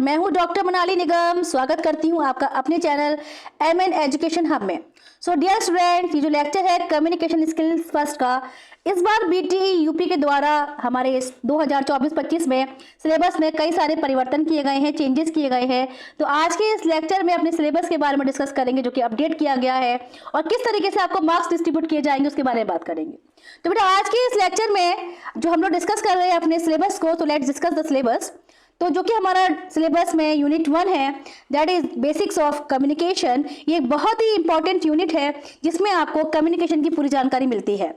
मैं हूं डॉक्टर मनाली निगम। स्वागत करती हूं आपका अपने चैनल एमएन एजुकेशन हब में। सो डियर स्टूडेंट्स, ये जो लेक्चर है कम्युनिकेशन स्किल्स फर्स्ट का, इस बार बीटीई यूपी के द्वारा हमारे इस 2024-25 में सिलेबस में कई सारे परिवर्तन किए गए हैं, चेंजेस किए गए हैं। तो आज के इस लेक्चर में अपने सिलेबस के बारे में डिस्कस करेंगे जो कि अपडेट किया गया है और किस तरीके से आपको मार्क्स डिस्ट्रीब्यूट किए जाएंगे उसके बारे में बात करेंगे। तो बेटा आज के इस लेक्चर में जो हम लोग डिस्कस कर रहे हैं अपने सिलेबस को, तो लेट्स डिस्कस द सिलेबस। तो जो कि हमारा सिलेबस में यूनिट 1 है, that is basics of communication. ये एक बहुत ही इंपॉर्टेंट यूनिट है जिसमें आपको कम्युनिकेशन की पूरी जानकारी मिलती है।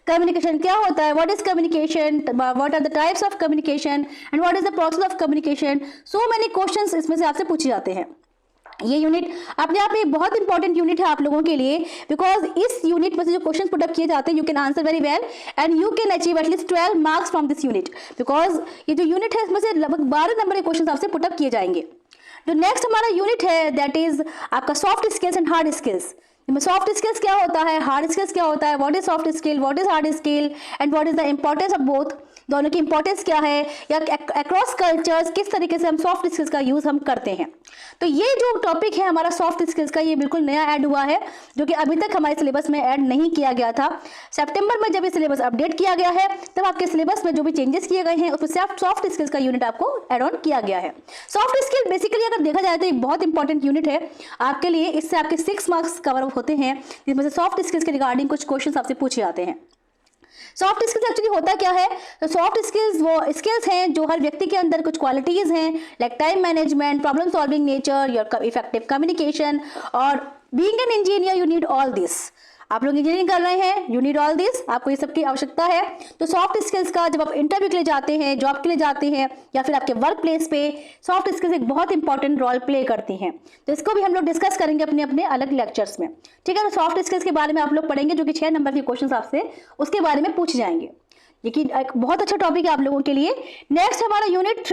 कम्युनिकेशन क्या होता है, what is communication, what are the types of communication and what is the process of communication. So many questions इसमें से आपसे पूछे जाते हैं। ये यूनिट अपने आप में एक बहुत इंपॉर्टेंट यूनिट है आप लोगों के लिए, बिकॉज इस यूनिट में से जो क्वेश्चन पुट अप किए जाते हैं you can answer very well and you can achieve at least 12 marks from this unit. Because ये जो यूनिट है इसमें से लगभग 12 नंबर के क्वेश्चन आपसे पुट अप किए जाएंगे। जो नेक्स्ट हमारा यूनिट है दैट इज आपका soft skills and hard skills. Soft skills क्या होता है, हार्ड स्किल्स क्या होता है, what is soft skill, what is hard skill and what is the importance of both, दोनों की इंपॉर्टेंस क्या है, या अक्रॉस कल्चर्स किस तरीके से हम सॉफ्ट स्किल्स का यूज हम करते हैं। तो ये जो टॉपिक है हमारा सॉफ्ट स्किल्स का, ये बिल्कुल नया ऐड हुआ है जो कि अभी तक हमारे सिलेबस में ऐड नहीं किया गया था। सितंबर में जब ये सिलेबस अपडेट किया गया है तब आपके सिलेबस में जो भी चेंजेस किए गए हैं उसमें सिर्फ सॉफ्ट स्किल्स का यूनिट आपको एड ऑन किया गया है। सॉफ्ट स्किल बेसिकली अगर देखा जाए तो एक बहुत इंपॉर्टेंट यूनिट है आपके लिए। इससे आपके 6 मार्क्स कवर अप होते हैं जिसमें से सॉफ्ट स्किल्स के रिगार्डिंग कुछ क्वेश्चन आपसे पूछे जाते हैं। सॉफ्ट स्किल्स एक्चुअली होता क्या है, तो सॉफ्ट स्किल्स वो स्किल्स हैं जो हर व्यक्ति के अंदर कुछ क्वालिटीज हैं, like time management, problem solving nature, your effective communication. और being an engineer you need all this. आप लोग इंजीनियरिंग कर रहे हैं, यू नीड ऑल दिस, आपको ये सब की आवश्यकता है। तो सॉफ्ट स्किल्स का जब आप इंटरव्यू के लिए जाते हैं, जॉब के लिए जाते हैं या फिर आपके वर्क प्लेस पे, सॉफ्ट स्किल्स एक बहुत इंपॉर्टेंट रोल प्ले करती हैं। तो इसको भी हम लोग डिस्कस करेंगे अपने अपने अलग लेक्चर्स में, ठीक है। तो सॉफ्ट स्किल्स के बारे में आप लोग पढ़ेंगे जो कि 6 नंबर के क्वेश्चन आपसे उसके बारे में पूछे जाएंगे। ये एक बहुत अच्छा टॉपिक है आप लोगों के लिए। नेक्स्ट हमारा यूनिट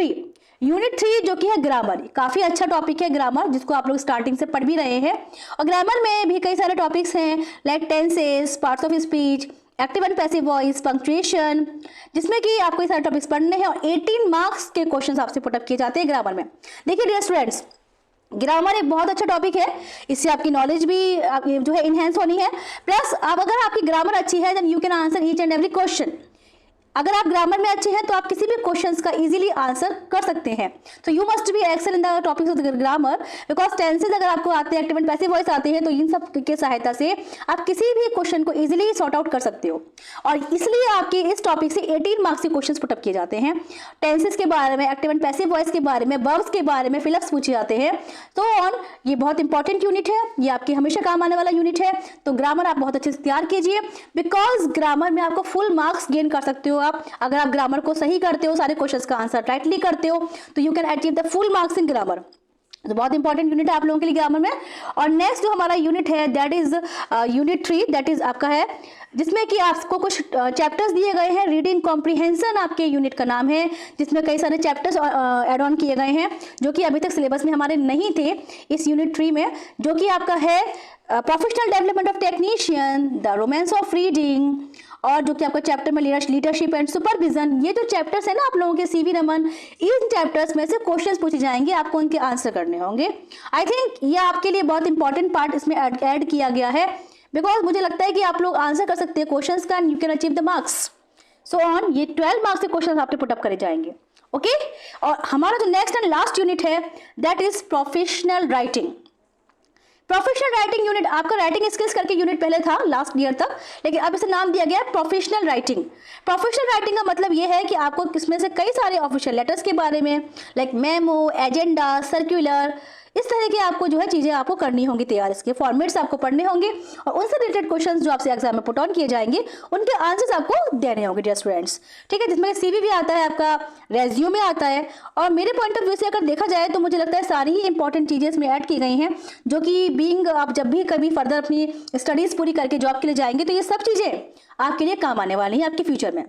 3 जो कि है ग्रामर। काफी अच्छा टॉपिक है ग्रामर, जिसको आप लोग स्टार्टिंग से पढ़ भी रहे हैं। और ग्रामर में भी कई सारे टॉपिक्स हैं like tenses, parts of speech, active and passive voice, punctuation, जिसमें कि आपको ये सारे टॉपिक्स पढ़ने हैं और 18 मार्क्स के क्वेश्चन आपसे पुट अप किए जाते हैं ग्रामर में। देखिए डियर स्टूडेंट्स, ग्रामर एक बहुत अच्छा टॉपिक है, इससे आपकी नॉलेज भी जो है इनहेंस होनी है। प्लस आप अगर आपकी ग्रामर अच्छी है then you can answer each and every question. अगर आप ग्रामर में अच्छे हैं तो आप किसी भी क्वेश्चंस का इजीली आंसर कर सकते हैं। तो you must be excel in the topics of grammar, because tenses अगर आपको आते हैं, एक्टिव एंड पैसिव वॉइस आते हैं, तो इन सब के सहायता से आप किसी भी क्वेश्चन को इजीली सॉर्ट आउट कर सकते हो। और इसलिए आपके इस टॉपिक से 18 मार्क्स के क्वेश्चन पुट अप किए जाते हैं। टेंसेज के बारे में, एक्टिव एंड पैसिव वॉइस के बारे में, वर्ब्स के बारे में, फिलअप्स पूछे जाते हैं। तो ऑन ये बहुत इंपॉर्टेंट यूनिट है, ये आपके हमेशा काम आने वाला यूनिट है। तो ग्रामर आप बहुत अच्छे से तैयार कीजिए, बिकॉज ग्रामर में आपको फुल मार्क्स गेन कर सकते हो आप। अगर आप ग्रामर को सही करते हो, सारे क्वेश्चंस का आंसर राइटली करते हो, तो you can achieve the full marks in grammar. तो बहुत इंपॉर्टेंट यूनिट है आप लोगों के लिए ग्रामर में। और नेक्स्ट जो हमारा यूनिट है that is unit 3, that is आपका है जिसमें कि आपको कुछ चैप्टर्स दिए गए हैं। रीडिंग कॉम्प्रिहेंशन आपके यूनिट का नाम है, जिसमें कई सारे चैप्टर्स एड ऑन किए गए हैं जो कि अभी तक सिलेबस में हमारे नहीं थे इस यूनिट 3 में, जो कि आपका है professional development of technician, the romance of reading, और जो कि आपका चैप्टर में लीडरशिप एंड सुपरविजन। ये जो चैप्टर्स है ना आप लोगों के सीवी नमन, इन चैप्टर्स में से क्वेश्चंस पूछे जाएंगे, आपको उनके आंसर करने होंगे। आई थिंक ये आपके लिए बहुत इंपॉर्टेंट पार्ट इसमें ऐड किया गया है, बिकॉज मुझे लगता है कि आप लोग आंसर कर सकते हैं क्वेश्चंस का and you can achieve the marks. So on ये 12 मार्क्स के क्वेश्चन आपके पुट अप करे जाएंगे, ओके। और हमारा जो नेक्स्ट एंड लास्ट यूनिट है that is professional writing. Professional writing unit आपका राइटिंग स्किल्स करके यूनिट पहले था लास्ट ईयर तक, लेकिन अब इसे नाम दिया गया है प्रोफेशनल राइटिंग। प्रोफेशनल राइटिंग का मतलब ये है कि आपको इसमें से कई सारे ऑफिशियल लेटर्स के बारे में, लाइक मेमो, एजेंडा, सर्कुलर, इस तरह की आपको जो है चीजें आपको करनी होंगी तैयार। इसके फॉर्मेट्स आपको पढ़ने होंगे और उनसे रिलेटेड क्वेश्चंस जो आपसे एग्जाम में पुट ऑन किए जाएंगे उनके आंसर्स आपको देने होंगे डियर स्टूडेंट्स, ठीक है। जिसमें सीवी भी आता है, आपका रेज्यूमे आता है। और मेरे पॉइंट ऑफ व्यू से अगर देखा जाए तो मुझे लगता है सारी ही इंपॉर्टेंट चीजें इसमें ऐड की गई हैं, जो कि बीइंग आप जब भी कभी फर्दर अपनी स्टडीज पूरी करके जॉब के लिए जाएंगे तो ये सब चीजें आपके लिए काम आने वाली हैं आपके फ्यूचर में।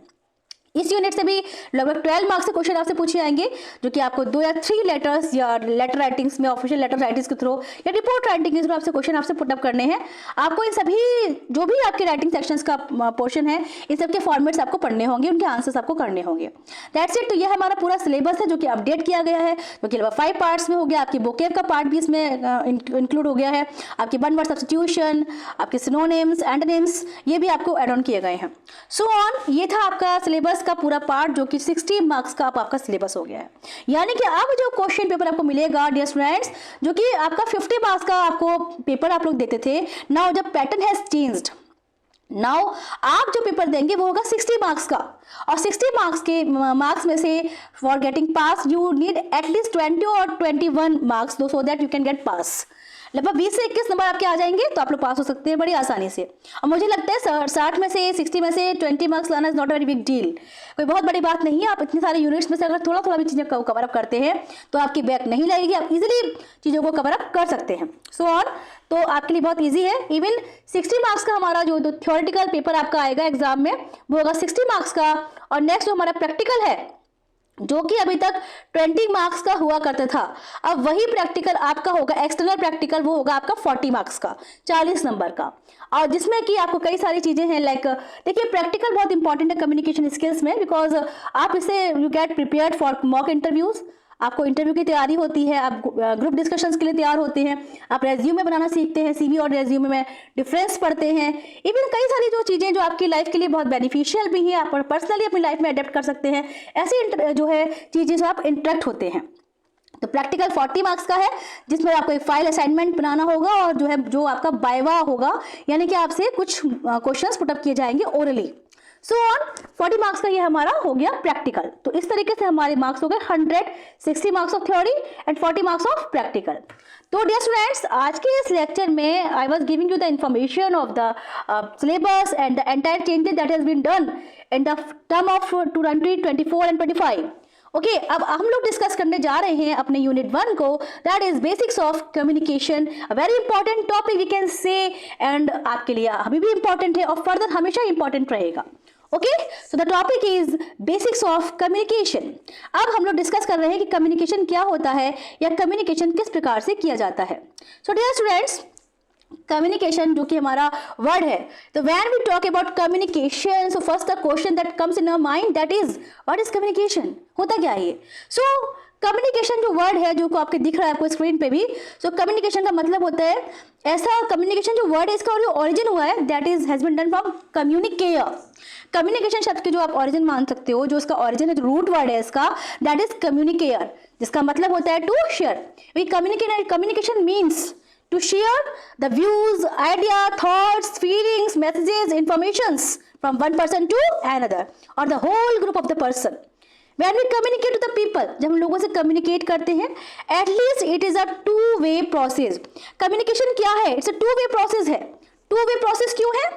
इस यूनिट से भी लगभग 12 मार्क्स के क्वेश्चन आपसे पूछे जाएंगे, जो कि आपको 2 या 3 लेटर्स या लेटर राइटिंग्स में, ऑफिशियल लेटर राइटिंग्स के थ्रू या रिपोर्ट राइटिंग के थ्रू आपसे क्वेश्चन आपसे पुटअप करने हैं। आपको इन सभी जो भी आपके राइटिंग सेक्शंस का पोर्शन है, इन सब के फॉर्मेट्स आपको पढ़ने होंगे, उनके आंसर्स आपको करने होंगे। That's it. तो यह हमारा पूरा सिलेबस है जो कि अपडेट किया गया है, जो कि लगभग 5 पार्ट्स में हो गया। आपकी वोकैब का पार्ट भी इसमें इंक्लूड हो गया है, आपकी वन वर्ड सब्स्टिट्यूशन, आपके सिनोनिम्स, एंटोनिम्स, ये भी आपको एड ऑन किए गए हैं। सो ऑन, ये था आपका सिलेबस का पूरा पार्ट, जो कि 60 मार्क्स का आपका सिलेबस हो गया है। यानी कि अब जो क्वेश्चन पेपर आपको मिलेगा डियर स्टूडेंट्स, जो कि आपका 50 मार्क्स का आपको पेपर आप लोग देते थे, नाउ जब पैटर्न हैज चेंज्ड, नाउ आप जो पेपर देंगे वो होगा 60 मार्क्स का, और 60 मार्क्स में से for getting pass you need at least 20 और 21 marks so that you can get pass. लगभग 20 से 21 नंबर आपके आ जाएंगे तो आप लोग पास हो सकते हैं बड़ी आसानी से। और मुझे लगता है 60 में से 60 में से 20 मार्क्स लाना is not a very big deal, कोई बहुत बड़ी बात नहीं है। आप इतने सारे यूनिट्स में से अगर थोड़ा थोड़ा भी चीज़ें कवर अप करते हैं तो आपकी बैक नहीं लगेगी, आप इजीली चीज़ों को कवर अप कर सकते हैं। सो ऑन, तो आपके लिए बहुत ईजी है। इवन 60 मार्क्स का हमारा जो थ्योरेटिकल पेपर आपका आएगा एग्जाम में वो होगा 60 मार्क्स का, और नेक्स्ट जो हमारा प्रैक्टिकल है जो कि अभी तक 20 मार्क्स का हुआ करता था, अब वही प्रैक्टिकल आपका होगा, एक्सटर्नल प्रैक्टिकल, वो होगा आपका 40 मार्क्स का, 40 नंबर का, और जिसमें कि आपको कई सारी चीज़ें हैं। लाइक देखिए, प्रैक्टिकल बहुत इंपॉर्टेंट है कम्युनिकेशन स्किल्स में, बिकॉज आप इससे you get prepared for mock interviews, आपको इंटरव्यू की तैयारी होती है, आप ग्रुप डिस्कशंस के लिए तैयार होते हैं, आप रेज्यूमे बनाना सीखते हैं, सीवी और रेज्यूमे में डिफरेंस पढ़ते हैं। इवन कई सारी जो चीज़ें जो आपकी लाइफ के लिए बहुत बेनिफिशियल भी हैं, आप पर्सनली अपनी लाइफ में अडेप्ट कर सकते हैं, ऐसी जो है चीज़ें जो आप इंटरेक्ट होते हैं। तो प्रैक्टिकल 40 मार्क्स का है, जिसमें आपको एक फाइल असाइनमेंट बनाना होगा, और जो है जो आपका बायवा होगा, यानी कि आपसे कुछ क्वेश्चंस पुटअप किए जाएंगे ओरली। सो ऑन, 40 मार्क्स का ये हमारा हो गया प्रैक्टिकल। तो इस तरीके से हमारे मार्क्स हो गए 160 marks of theory and 40 marks of practical. तो डियर स्टूडेंट्स, आज के इस लेक्चर में I was giving you the information of the syllabus and the entire changes that has been done in the term of 2024 and 25। Okay, अब हम लोग discuss करने जा रहे हैं अपने यूनिट 1 को, that is basics of communication, a very important topic we can say, and आपके लिए अभी भी इंपॉर्टेंट है और फर्दर हमेशा इंपॉर्टेंट रहेगा। Okay, so the topic is basics of communication. अब हम लोग डिस्कस कर रहे हैं कि कम्युनिकेशन क्या होता है या कम्युनिकेशन किस प्रकार से किया जाता है। सो डियर स्टूडेंट्स, कम्युनिकेशन जो कि हमारा वर्ड है, तो when we talk about communication, so first the question that comes in our mind, that is what is communication, होता क्या है ये। सो कम्युनिकेशन जो वर्ड है, जो को आपके दिख रहा है आपको स्क्रीन पे भी, सो कम्युनिकेशन का मतलब होता है ऐसा, कम्युनिकेशन जो वर्ड है इसका जो ओरिजिन हुआ है that is has been done from communicare. Communication शब्द के जो आप ओरिजिन मान सकते हो, जो इसका ओरिजिन है, जो रूट वर्ड है इसका, दैट इज कम्युनिकेयर, जिसका मतलब होता है to share. Communication means to share the views, idea, thoughts, feelings, messages, informations from one person to another or the whole group of the person. When we communicate to the people, जब हम लोगों से communicate करते हैं, at least it is a two-way process. Communication क्या है? It's a two-way process है. Two-way process क्यों है?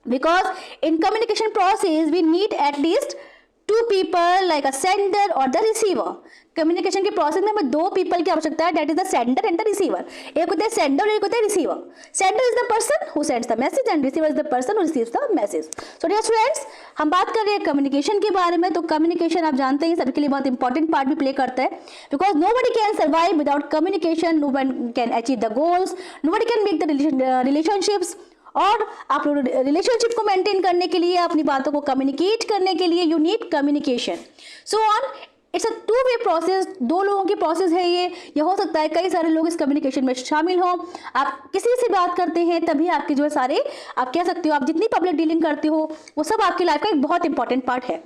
Because in communication process we need at least two people like a sender or the receiver. Communication के process में हमें दो people की आवश्यकता है, that is the sender and the receiver. एक होता है सेंडर और एक होता है receiver. Sender is the person who sends the message and receiver is the person who receives the message. So dear students, हम बात कर रहे हैं कम्युनिकेशन के बारे में। तो कम्युनिकेशन आप जानते हैं सबके लिए बहुत इंपॉर्टेंट पार्ट भी प्ले करता है, because nobody can survive without communication, no one can achieve the goals, nobody can make the relationships. और आप रिलेशनशिप को मेंटेन करने के लिए, अपनी बातों को कम्युनिकेट करने के लिए you need communication. So on, it's a two way process, दो लोगों की प्रोसेस है ये हो सकता है कई सारे लोग इस कम्युनिकेशन में शामिल हों। आप किसी से बात करते हैं तभी आपके जो है सारे, आप कह सकते हो आप जितनी पब्लिक डीलिंग करते हो वो सब आपकी लाइफ का एक बहुत इंपॉर्टेंट पार्ट है।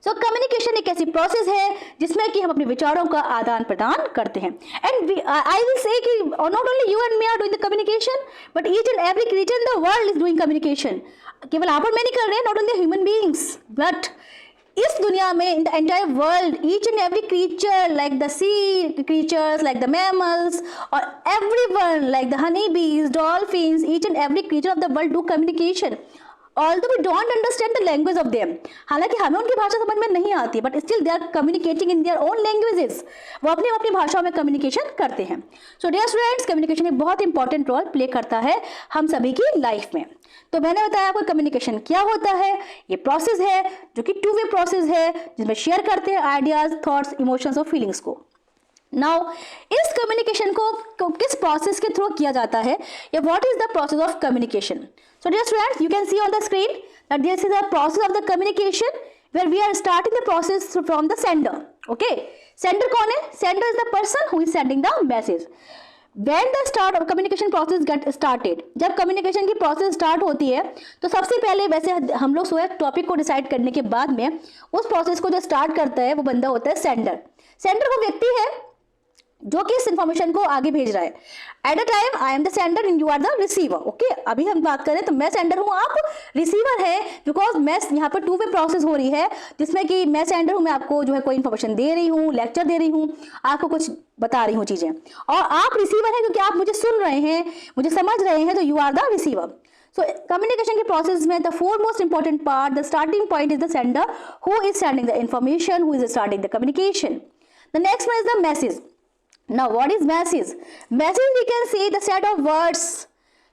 सो कम्युनिकेशन एक ऐसी प्रोसेस है जिसमें कि हम अपने विचारों का आदान प्रदान करते हैं। एंड आई विल से कि not only you and me are doing the communication, but each and every creature in the world is doing communication. केवल आप और मैं नहीं कर रहे हैं, not only human beings, but इस दुनिया में in the entire world each and every creature like the sea creatures, like the mammals और everyone like the honey bees, dolphins, each and every creature of the world do communication. although we don't understand the language of them, हालांकि हमें उनकी भाषा समझ में नहीं आती, but still they are communicating in their own languages, वो अपनी अपनी भाषाओं में कम्युनिकेशन करते हैं। सो डियर स्टूडेंट्स, कम्युनिकेशन एक बहुत इंपॉर्टेंट रोल प्ले करता है हम सभी की लाइफ में। तो मैंने बताया आपको कम्युनिकेशन क्या होता है। ये प्रोसेस है जो कि टू वे प्रोसेस है, जिसमें शेयर करते हैं आइडियाज, थॉट्स, इमोशंस और फीलिंग्स को। नाउ इस कम्युनिकेशन को किस प्रोसेस के थ्रू किया जाता है, या what is the process of communication. So dear students, you can see on the screen that this is the process of the communication where we are starting the process from the sender. Okay, sender कौन है? Sender is the person who is sending the message. When the start of communication process get started, जब communication की process start होती है तो सबसे पहले वैसे हम लोग सोए टॉपिक को डिसाइड करने के बाद में उस प्रोसेस को जो स्टार्ट करता है वो बंदा होता है सेंडर। सेंडर वो व्यक्ति है जो कि इस इंफॉर्मेशन को आगे भेज रहा है। At a time I am the sender and you are the receiver. Okay, अभी हम बात करें तो मैं सेंडर हूँ, आप रिसीवर है, बिकॉज मैं यहाँ पर टू वे प्रोसेस हो रही है, जिसमें कि मैं सेंडर हूँ, मैं आपको जो है कोई इन्फॉर्मेशन दे रही हूँ, लेक्चर दे रही हूँ, आपको कुछ बता रही हूँ चीजें, और आप रिसीवर है क्योंकि आप मुझे सुन रहे हैं, मुझे समझ रहे हैं, तो you are the receiver. So communication के process में the foremost important part, the starting point is the sender, who is sending the information, who is starting the communication. The next one is the message. Now what is message? Message we can say the set of words,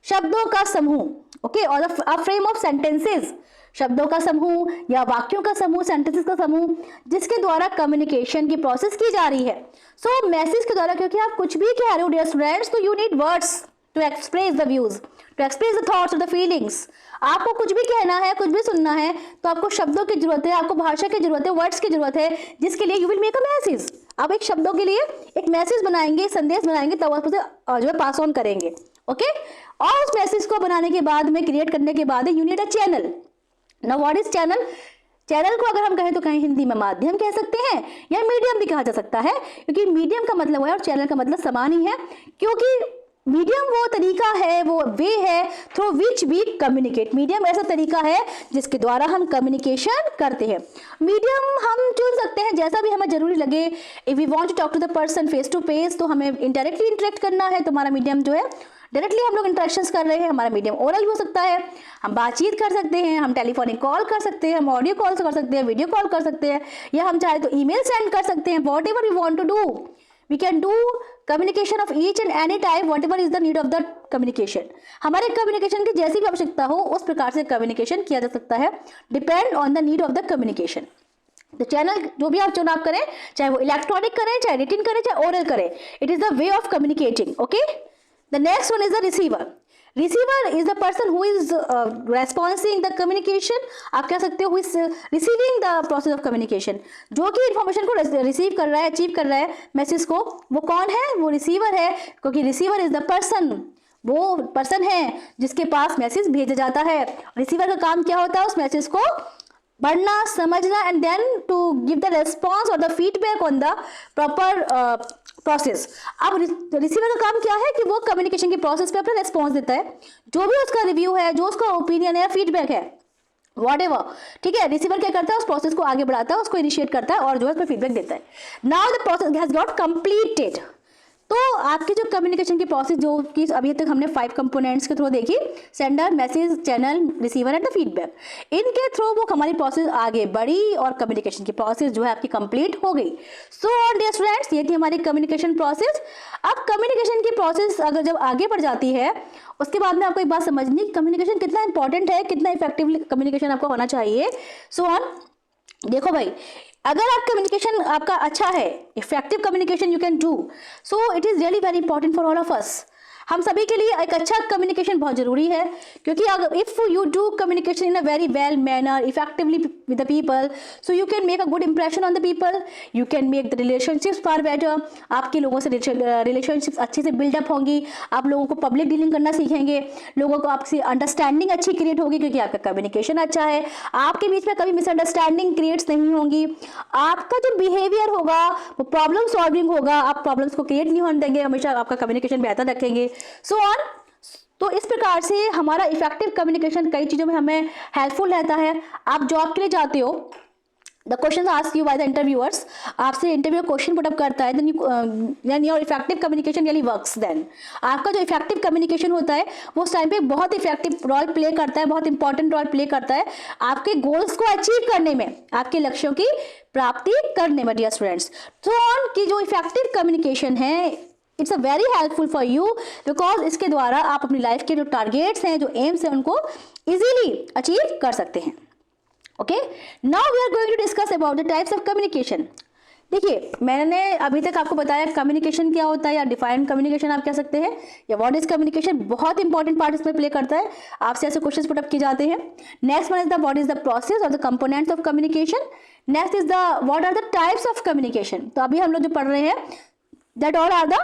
शब्दों का समूह, okay, or a frame of sentences, शब्दों का समूह या वाक्यों का समूह, सेंटेंसेस का समूह, जिसके द्वारा कम्युनिकेशन की प्रोसेस की जा रही है। सो मैसेज के द्वारा, क्योंकि आप कुछ भी कह रहे हो डियर स्टूडेंट्स, तो you need words to express the views, to express the thoughts और द फीलिंग्स। आपको कुछ भी कहना है, कुछ भी सुनना है, तो आपको शब्दों की जरूरत है, आपको भाषा की जरूरत है, वर्ड्स की जरूरत है, जिसके लिए you will make a message. आप एक शब्दों के लिए एक मैसेज बनाएंगे, संदेश बनाएंगे, तब आप उसे जो है पास ऑन करेंगे। ओके, और उस मैसेज को बनाने के बाद में, क्रिएट करने के बाद you need a channel. Now what is channel? Channel को अगर हम कहें तो कहीं हिंदी में माध्यम कह सकते हैं या मीडियम भी कहा जा सकता है, क्योंकि मीडियम का मतलब है और चैनल का मतलब समान ही है, क्योंकि मीडियम वो तरीका है, वो वे है through which we communicate. Medium ऐसा तरीका है जिसके द्वारा हम कम्युनिकेशन करते हैं। मीडियम हम चुन सकते हैं जैसा भी हमें जरूरी लगे। If we want to talk to the person face to face, तो हमें इनडायरेक्टली इंटरेक्ट करना है, तो हमारा मीडियम जो है डायरेक्टली हम लोग इंटरेक्शंस कर रहे हैं, हमारा मीडियम ओरल हो सकता है, हम बातचीत कर सकते हैं, हम टेलीफोनिक कॉल कर सकते हैं, हम ऑडियो कॉल कर सकते हैं, वीडियो कॉल कर सकते हैं, या हम चाहे तो ईमेल सेंड कर सकते हैं। Whatever we want to do, we can do communication of each and any type, whatever is the need of the communication. हमारे कम्युनिकेशन की जैसी भी आवश्यकता हो उस प्रकार से कम्युनिकेशन किया जा सकता है, depend on the need of the communication. तो चैनल जो भी आप चुनाव करें, चाहे वो इलेक्ट्रॉनिक करें, चाहे रिटिन करें, चाहे ओरल करें, it is the way of communicating. Okay, the next one is the receiver. Receiver is the person who is responsing the communication. आप कह सकते हो who is receiving the process of communication, जो कि इन्फॉर्मेशन को receive कर रहा है, अचीव कर रहा है मैसेज को, वो कौन है? वो रिसीवर है, क्योंकि रिसीवर इज द पर्सन, वो पर्सन है जिसके पास मैसेज भेजा जाता है। रिसीवर का काम क्या होता है? उस मैसेज को पढ़ना, समझना, and then to give the response और the feedback on the proper process. अब रिसीवर का काम क्या है कि वो कम्युनिकेशन की प्रोसेस पे अपना रेस्पॉन्स देता है, जो भी उसका रिव्यू है, जो उसका ओपिनियन है या फीडबैक है, व्हाटएवर, ठीक है। रिसीवर क्या करता है? उस प्रोसेस को आगे बढ़ाता है, उसको इनिशिएट करता है और जो है उस पर फीडबैक देता है। Now the process has got completed. तो आपकी जो कम्युनिकेशन की प्रोसेस जो कि अभी तक हमने 5 कंपोनेंट्स के थ्रू देखी, sender, message, channel, receiver and the feedback, इनके थ्रू वो हमारी प्रोसेस आगे बढ़ी और कम्युनिकेशन की प्रोसेस जो है आपकी कंप्लीट हो गई। सो डियर स्टूडेंट्स, ये थी हमारी कम्युनिकेशन प्रोसेस। अब कम्युनिकेशन की प्रोसेस अगर जब आगे बढ़ जाती है, उसके बाद में आपको एक बात समझनी है, कम्युनिकेशन कितना इंपॉर्टेंट है, कितना इफेक्टिवली कम्युनिकेशन आपका होना चाहिए। सो ऑन, देखो भाई, अगर आप कम्युनिकेशन आपका अच्छा है, effective communication you can do, so it is really very important for all of us. हम सभी के लिए एक अच्छा कम्युनिकेशन बहुत जरूरी है, क्योंकि अगर if you do communication in a very well manner, effectively with the people, so you can make a good impression on the people, you can make the relationships far better. आपके लोगों से relationships अच्छे से buildup होंगी, आप लोगों को public dealing करना सीखेंगे, लोगों को आपसे अंडरस्टैंडिंग अच्छी क्रिएट होगी, क्योंकि आपका कम्युनिकेशन अच्छा है, आपके बीच में कभी मिसअंडरस्टैंडिंग क्रिएट्स नहीं होंगी, आपका जो बिहेवियर होगा वो प्रॉब्लम सॉल्विंग होगा, आप प्रॉब्लम्स को क्रिएट नहीं होने देंगे, हमेशा आपका कम्युनिकेशन बेहतर रखेंगे। सो ऑन, तो इस प्रकार से हमारा इफेक्टिव कम्युनिकेशन कई चीज़ों में हमें हेल्पफुल रहता है। आप जॉब के लिए जाते हो, the question ask you by the interviewers, आपसे इंटरव्यू क्वेश्चन पुटअप करता है, then your effective communication really works. Then आपका जो इफेक्टिव कम्युनिकेशन होता है वो उस टाइम पे बहुत इफेक्टिव रोल प्ले करता है, बहुत इंपॉर्टेंट रोल प्ले करता है आपके गोल्स को अचीव करने में, आपके लक्ष्यों की प्राप्ति करने में डियर स्टूडेंट्स। तो ऑन की जो इफेक्टिव कम्युनिकेशन है it's a very helpful for you, because इसके द्वारा आप अपनी लाइफ के जो टारगेट्स हैं, जो एम्स हैं, उनको इजीली अचीव कर सकते हैं। Okay, now we are going to discuss about the types of communication. देखिए, मैंने अभी तक आपको बताया कम्युनिकेशन क्या होता है, या डिफाइंड कम्युनिकेशन आप कह सकते हैं, या व्हाट इज कम्युनिकेशन, बहुत इंपॉर्टेंट पार्ट इसमें प्ले करता है, आपसे ऐसे क्वेश्चंस पुट अप किए जाते हैं। Next one is the what is the process और the components of communication. Next is the what are the types of communication. तो अभी हम लोग जो पढ़ रहे हैं that all are the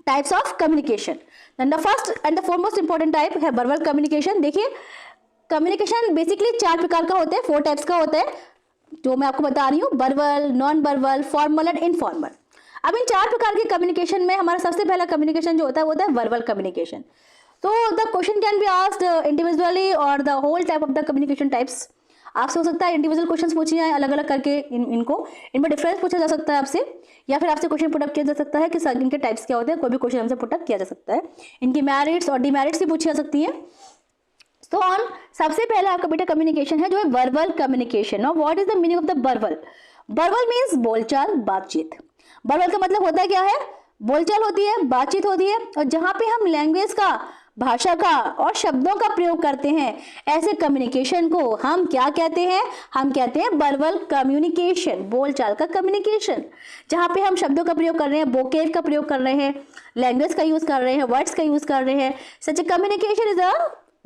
types of communication. Then the first and the foremost important type है वर्बल कम्युनिकेशन। देखिए, कम्युनिकेशन बेसिकली 4 प्रकार का होता है, 4 टाइप्स का होता है, जो मैं आपको बता रही हूँ, verbal, non verbal, formal and informal. अब इन 4 प्रकार के कम्युनिकेशन में हमारा सबसे पहला कम्युनिकेशन जो होता है वो होता है वर्बल कम्युनिकेशन। तो the question can be asked individually और the whole type of the communication types. आपसे हो सकता है इंडिविजुअल क्वेश्चन पूछे जाए अलग अलग करके, इनमें डिफरेंस पूछा जा सकता है आपसे, या फिर आपसे क्वेश्चन पुटअप किया जा सकता है कि इनके टाइप्स क्या होते हैं, कोई भी क्वेश्चन हमसे पुटअप किया जा सकता है। इनकी मेरिट्स और डिमेरिट्स भी पूछी जा सकती है। तो ऑन सबसे पहला आपका बेटा कम्युनिकेशन है जो है verbal communication. Now what is the meaning of the verbal? Verbal means बोलचाल, बातचीत। वर्बल का मतलब होता है क्या है? बोलचाल होती है, बातचीत होती है, और जहां पे हम लैंग्वेज का, भाषा का और शब्दों का प्रयोग करते हैं, ऐसे कम्युनिकेशन को हम क्या कहते हैं? हम कहते हैं वर्बल कम्युनिकेशन, बोलचाल का कम्युनिकेशन। जहां पे हम शब्दों का प्रयोग कर रहे हैं, वोकेब का प्रयोग कर रहे हैं, लैंग्वेज का यूज कर रहे हैं, वर्ड्स का यूज कर रहे हैं, such a communication is a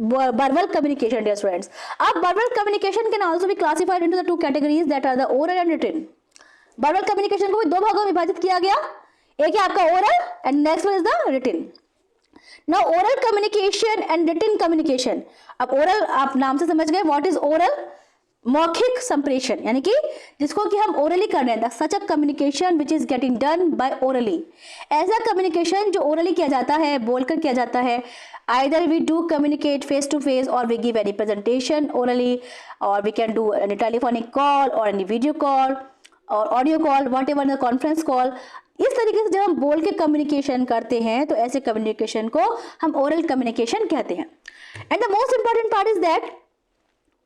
verbal communication, dear students. अब verbal communication can also be classified into the 2 categories that are the oral and written. verbal communication को 2 भागों में विभाजित किया गया, एक है आपका oral and next one is the written. Now oral communication and written communication. अब oral आप नाम से समझ गए, what is oral? मौखिक संप्रेषण, यानी कि जिसको कि हम ओरली कर रहे हैं, such a communication which is getting done by orally. ऐसा कम्युनिकेशन जो ओरली किया जाता है, बोलकर किया जाता है। Either we do communicate face to face or we give any presentation orally, or we can do any telephonic call or any video call or audio call, whatever the conference call. इस तरीके से जब हम बोल के communication करते हैं तो ऐसे कम्युनिकेशन को हम ओरल कम्युनिकेशन कहते हैं। And the most important part is that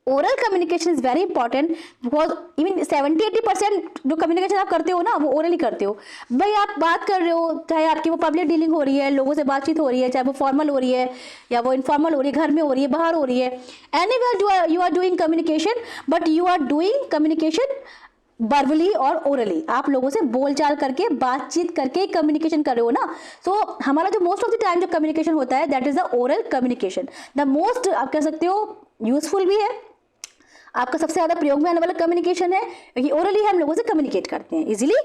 oral communication is very important, because even 70-80% जो कम्युनिकेशन आप करते हो ना वो ओरली करते हो। भाई आप बात कर रहे हो, चाहे आपकी वो पब्लिक डीलिंग हो रही है, लोगों से बातचीत हो रही है, चाहे वो फॉर्मल हो रही है या वो इनफॉर्मल हो रही है, घर में हो रही है, बाहर हो रही है, anywhere you are doing communication, but you are doing communication verbally और ओरली। आप लोगों से बोलचाल करके, बातचीत करके कम्युनिकेशन कर रहे हो ना। तो हमारा जो मोस्ट ऑफ द टाइम जो कम्युनिकेशन होता है that is the oral communication. The most आप कह सकते हो यूजफुल भी है, आपका सबसे ज्यादा प्रयोग में आने वाला कम्युनिकेशन है, क्योंकि ओरली हम लोगों से कम्युनिकेट करते हैं इजीली।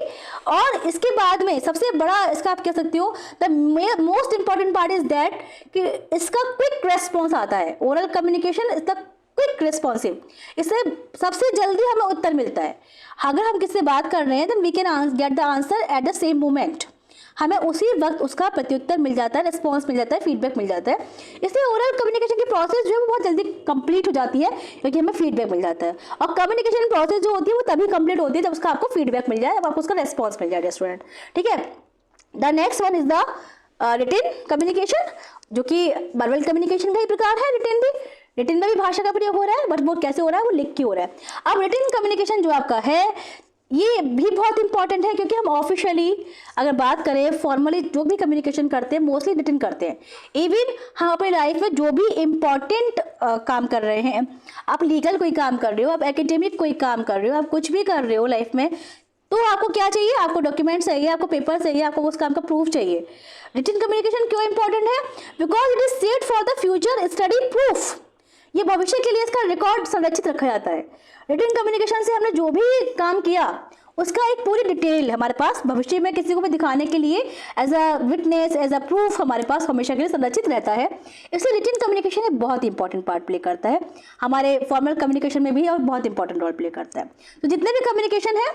और इसके बाद में सबसे बड़ा इसका आप कह सकते हो the most important part is that कि इसका क्विक रेस्पॉन्स आता है। Oral communication is the quick responsive, इससे सबसे जल्दी हमें उत्तर मिलता है। अगर हम किससे बात कर रहे हैं then we can get the answer at the same moment, हमें उसी वक्त उसका प्रत्युत्तर मिल जाता है, रिस्पॉन्स मिल जाता है, फीडबैक मिल जाता है। इसलिए ओरल कम्युनिकेशन की प्रोसेस जो है वो बहुत जल्दी कंप्लीट हो जाती है, क्योंकि हमें फीडबैक मिल जाता है। और कम्युनिकेशन प्रोसेस जो होती है वो तभी कंप्लीट होती है जब उसका आपको फीडबैक मिल जाए, जब आपको उसका रेस्पॉन्स मिल जाए स्टूडेंट, ठीक है। The next one is the written communication, जो कि वर्बल कम्युनिकेशन का ही प्रकार है। रिटन में भी भाषा का प्रयोग हो रहा है, बट वो कैसे हो रहा है, वो लिख के हो रहा है। अब रिटन कम्युनिकेशन जो आपका है ये भी बहुत इंपॉर्टेंट है, क्योंकि हम ऑफिशियली अगर बात करें, फॉर्मली जो भी कम्युनिकेशन करते हैं मोस्टली रिटन करते हैं। इवन हम अपनी लाइफ में जो भी इम्पॉर्टेंट काम कर रहे हैं, आप लीगल कोई काम कर रहे हो, आप एकेडमिक कोई काम कर रहे हो, आप कुछ भी कर रहे हो लाइफ में, तो आपको क्या चाहिए? आपको डॉक्यूमेंट चाहिए, आपको पेपर चाहिए, आपको उस काम का प्रूफ चाहिए। रिटन कम्युनिकेशन क्यों इंपॉर्टेंट है? Because it is set for the future study proof, ये भविष्य के लिए इसका रिकॉर्ड संरक्षित रखा जाता है। रिटन कम्युनिकेशन से हमने जो भी काम किया उसका एक पूरी डिटेल हमारे पास भविष्य में किसी को भी दिखाने के लिए as a witness, as a proof हमारे पास हमेशा के लिए संरक्षित रहता है। इसलिए रिटन कम्युनिकेशन एक बहुत इंपॉर्टेंट पार्ट प्ले करता है, हमारे फॉर्मल कम्युनिकेशन में भी और बहुत इंपॉर्टेंट रोल प्ले करता है। तो जितने भी कम्युनिकेशन है,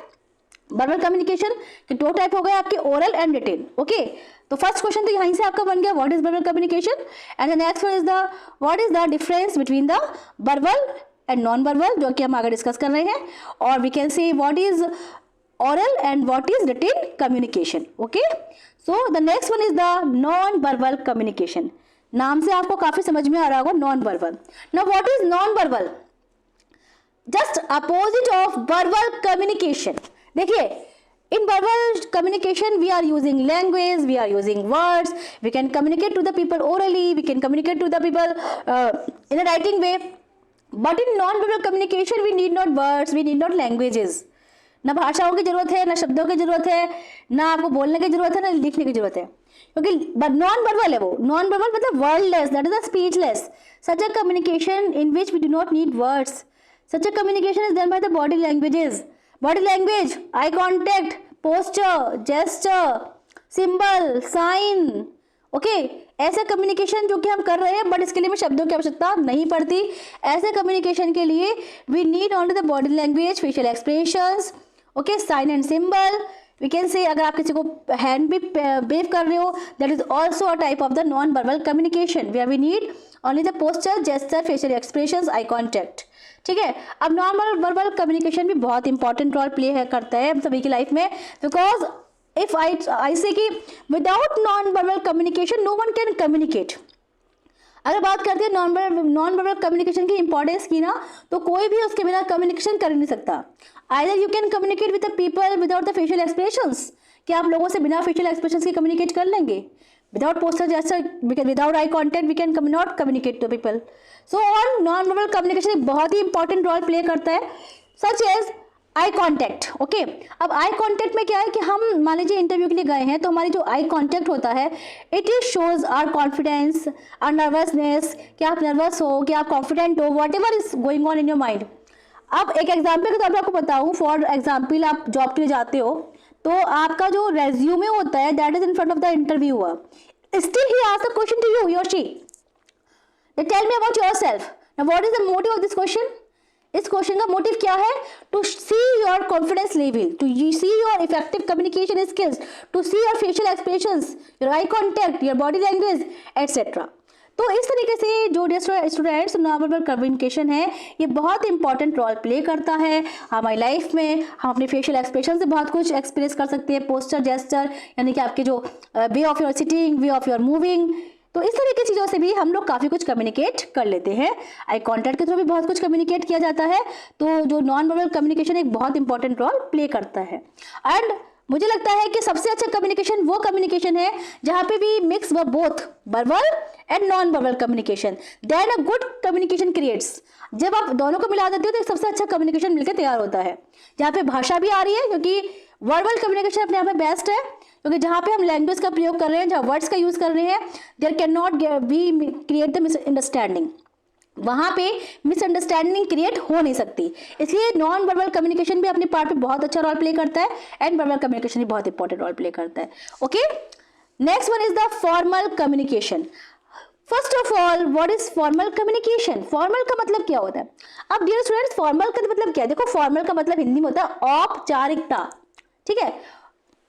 वर्बल कम्युनिकेशन के 2 टाइप हो गए आपके, ओरल एंड रिटन। ओके, तो फर्स्ट क्वेश्चन तो यहीं से आपका बन गया, what is verbal communication, and the next one is the what is the difference between the verbal and non verbal, जो कि हम आगे डिस्कस कर रहे हैं, और we can say what is oral and what is written communication. Okay, so the next one is the non verbal communication. नाम से आपको काफी समझ में आ रहा होगा non verbal. Now what is non verbal? Just opposite of verbal communication. देखिए, in verbal communication we are using language, we are using words, we can communicate to the people orally, we can communicate to the people in a writing way, but in non verbal communication we need not words, we need not languages. ना भाषाओं की जरूरत है, ना शब्दों की जरूरत है, ना आपको बोलने की जरूरत है, ना लिखने की जरूरत है, क्योंकि नॉन वर्बल है वो. नॉन वर्बल मतलब wordless, that is a speechless. Such a communication in which we do not need words. Such a communication is done by the body languages. Body language, eye contact, posture, gesture, symbol, sign. Okay, ऐसे communication जो कि हम कर रहे हैं, but इसके लिए हमें शब्दों की आवश्यकता नहीं पड़ती. ऐसे कम्युनिकेशन के लिए we need only the body language, facial expressions, okay, sign and symbol. We can say अगर आप किसी को हैंड भी वेव कर रहे हो, that is also a type of the non verbal communication where we need only the posture, gesture, facial expressions, eye contact. ठीक है. अब नॉन वर्बल कम्युनिकेशन भी बहुत इंपॉर्टेंट रोल प्ले करता है सभी की लाइफ में, बिकॉज इफ आई से कि without non verbal communication no one can communicate. अगर बात करते हैं नॉन वर्बल कम्युनिकेशन की इंपॉर्टेंस की ना, तो कोई भी उसके बिना कम्युनिकेशन कर नहीं सकता. Either you can communicate with the people without the facial expressions, कि आप लोगों से बिना फेशियल एक्सप्रेशंस के कम्युनिकेट कर लेंगे. Without posture gesture, without eye contact we can not communicate to people. So on non verbal communication एक बहुत ही इंपॉर्टेंट रोल प्ले करता है, such as eye contact. Okay, अब आई कॉन्टैक्ट में क्या है कि हम मान लीजिए इंटरव्यू के लिए गए हैं, तो हमारी जो आई कॉन्टैक्ट होता है, it is shows our confidence, or nervousness, कि आप नर्वस हो, कि आप कॉन्फिडेंट हो, whatever is going on in your mind. अब एक एग्जाम्पल के तौर पर आपको बताऊँ, फॉर एग्जाम्पल आप जॉब के लिए जाते हो, तो आपका जो रेज्यूमे होता है that is in front of the interviewer. Still he asks the question to you, he और she, they tell me about yourself. Now what is the motive of this question? इस क्वेश्चन का motive क्या है? To see your confidence level, to see your effective communication skills, to see your facial expressions, your eye contact, your body language, etcetera. तो इस तरीके से जो students non verbal communication है, ये बहुत इंपॉर्टेंट रोल प्ले करता है हमारी लाइफ में. हम अपने फेशियल एक्सप्रेशन से बहुत कुछ एक्सप्रेस कर सकते हैं, पोस्चर, जेस्चर, यानी कि आपके जो way of your sitting, way of your moving, तो इस तरह की चीज़ों से भी हम लोग काफ़ी कुछ कम्युनिकेट कर लेते हैं. आई कॉन्टैक्ट के थ्रू भी बहुत कुछ कम्युनिकेट किया जाता है. तो जो नॉन वर्बल कम्युनिकेशन एक बहुत इंपॉर्टेंट रोल प्ले करता है. एंड मुझे लगता है कि सबसे अच्छा कम्युनिकेशन वो कम्युनिकेशन है जहाँ पे भी मिक्स व both verbal and non verbal communication, then a good communication creates. जब आप दोनों को मिला देते हो तो एक सबसे अच्छा कम्युनिकेशन मिलकर तैयार होता है, जहाँ पे भाषा भी आ रही है, क्योंकि वर्बल कम्युनिकेशन अपने आप में बेस्ट है, क्योंकि जहाँ पे हम लैंग्वेज का प्रयोग कर रहे हैं, जहाँ वर्ड्स का यूज कर रहे हैं, there can not be create the misunderstanding. वहाँ पे मिसअंडरस्टैंडिंग क्रिएट हो नहीं सकती. इसलिए नॉन वर्बल कम्युनिकेशन भी अपने पार्ट पे बहुत अच्छा रोल प्ले करता है, एंड वर्बल कम्युनिकेशन भी बहुत इंपॉर्टेंट रोल प्ले करता है. Okay, next one is the formal communication. First of all, what is formal communication? Formal का मतलब क्या होता है? अब डियर स्टूडेंट्स, फॉर्मल का मतलब क्या है? देखो, फॉर्मल का मतलब हिंदी में होता है औपचारिकता. ठीक है,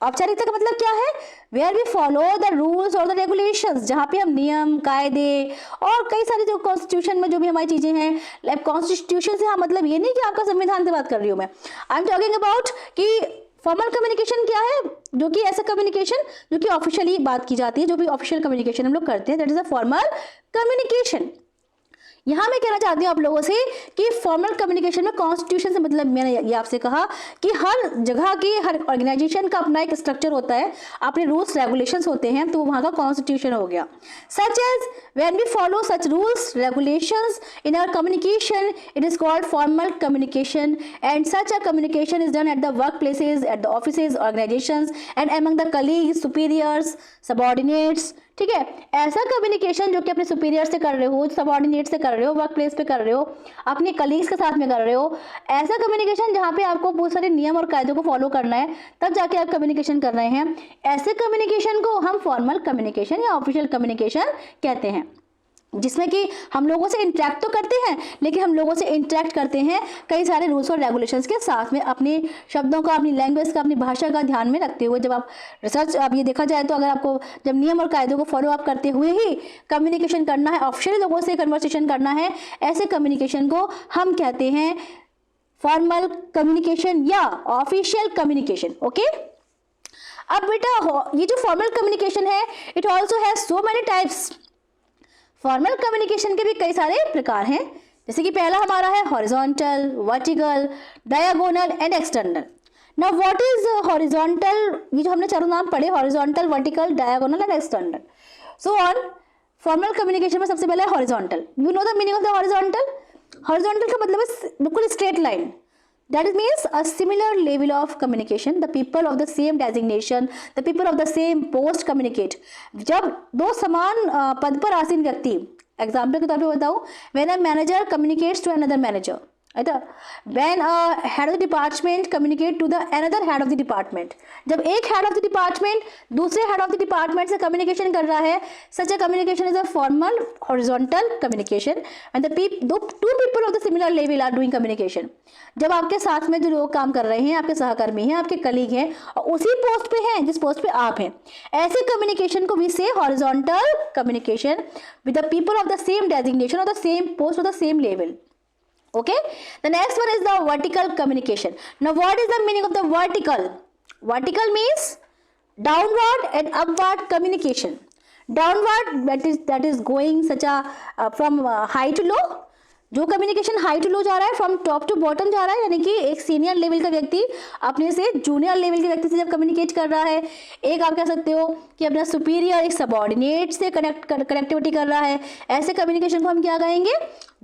औपचारिकता का मतलब क्या है? Where we follow the rules और द रेगुलेशंस, जहाँ पे हम नियम, कायदे और कई सारी जो कॉन्स्टिट्यूशन में जो भी हमारी चीजें हैं, लाइक कॉन्स्टिट्यूशन से हाँ मतलब ये नहीं कि आपका संविधान से बात कर रही हूँ मैं. आई एम टॉकिंग अबाउट कि फॉर्मल कम्युनिकेशन क्या है, जो कि ऐसा कम्युनिकेशन जो कि ऑफिशियली बात की जाती है, जो भी ऑफिशियल कम्युनिकेशन हम लोग करते हैं, that is a formal communication. यहाँ मैं कहना चाहती हूँ आप लोगों से कि फॉर्मल कम्युनिकेशन में कॉन्स्टिट्यूशन से मतलब मैंने ये आपसे कहा कि हर जगह की हर ऑर्गेनाइजेशन का अपना एक स्ट्रक्चर होता है, अपने रूल्स रेगुलेशंस होते हैं, तो वहाँ का कॉन्स्टिट्यूशन हो गया. Such as when we follow such rules regulations in our communication, it is called formal communication, and such a communication is done at the work places, at the offices, organizations and among the colleagues, superiors, subordinates. ठीक है, ऐसा communication जो कि अपने superior से कर रहे हो, सबऑर्डिनेट से कर रहे हो, वर्क प्लेस पे कर रहे हो, अपने कलीग्स के साथ में कर रहे हो, ऐसा कम्युनिकेशन जहाँ पे आपको बहुत सारे नियम और कायदों को फॉलो करना है, तब जाके आप कम्युनिकेशन कर रहे हैं, ऐसे कम्युनिकेशन को हम फॉर्मल कम्युनिकेशन या ऑफिशियल कम्युनिकेशन कहते हैं. जिसमें कि हम लोगों से इंटरेक्ट तो करते हैं, लेकिन हम लोगों से इंटरेक्ट करते हैं कई सारे रूल्स और रेगुलेशंस के साथ में, अपने शब्दों का, अपनी लैंग्वेज का, अपनी भाषा का ध्यान में रखते हुए। जब आप रिसर्च, अब ये देखा जाए तो अगर आपको जब नियम और कायदों को फॉलो अप करते हुए ही कम्युनिकेशन करना है, ऑफिशियल लोगों से कन्वर्सेशन करना है, ऐसे कम्युनिकेशन को हम कहते हैं फॉर्मल कम्युनिकेशन या ऑफिशियल कम्युनिकेशन। ओके, अब बेटा ये जो फॉर्मल कम्युनिकेशन है, it also has so many types. Formal communication के भी कई सारे प्रकार हैं, जैसे कि पहला हमारा है horizontal, vertical, diagonal and external. Now what is horizontal? ये जो हमने चारों नाम पढ़े, horizontal, vertical, diagonal and external, so on. Formal communication में सबसे पहले horizontal. You know the meaning of the horizontal? Horizontal का मतलब है बिल्कुल straight line. That means a similar level of communication. The people of the same designation, the people of the same post communicate. जब दो समान पद पर आसीन व्यक्ति, एग्जाम्पल के तौर पे बताऊं, when a manager communicates to another manager, when a head of the department communicate to the another head of the department, जब एक head of the department दूसरे head of the department से communication कर रहा है, such a communication is a formal horizontal communication, and the two people of the similar level are doing communication. जब आपके साथ में जो लोग काम कर रहे हैं, आपके सहकर्मी हैं, आपके कलीग हैं, और उसी पोस्ट पे हैं जिस पोस्ट पे आप हैं, ऐसे कम्युनिकेशन को वी से horizontal communication with the people of the same designation और द सेम पोस्ट और the same level. Okay, the next one is the vertical communication. Now what is the meaning of the vertical? Vertical means downward and upward communication. Downward, that is going such a from high to low. जो communication high to लो जा रहा है, from top to bottom जा रहा है, यानी कि एक सीनियर लेवल का व्यक्ति अपने से जूनियर लेवल के व्यक्ति से जब कम्युनिकेट कर रहा है, एक आप कह सकते हो कि अपना सुपीरियर एक सबॉर्डिनेट से कनेक्टिविटी कर रहा है, ऐसे कम्युनिकेशन को हम क्या कहेंगे?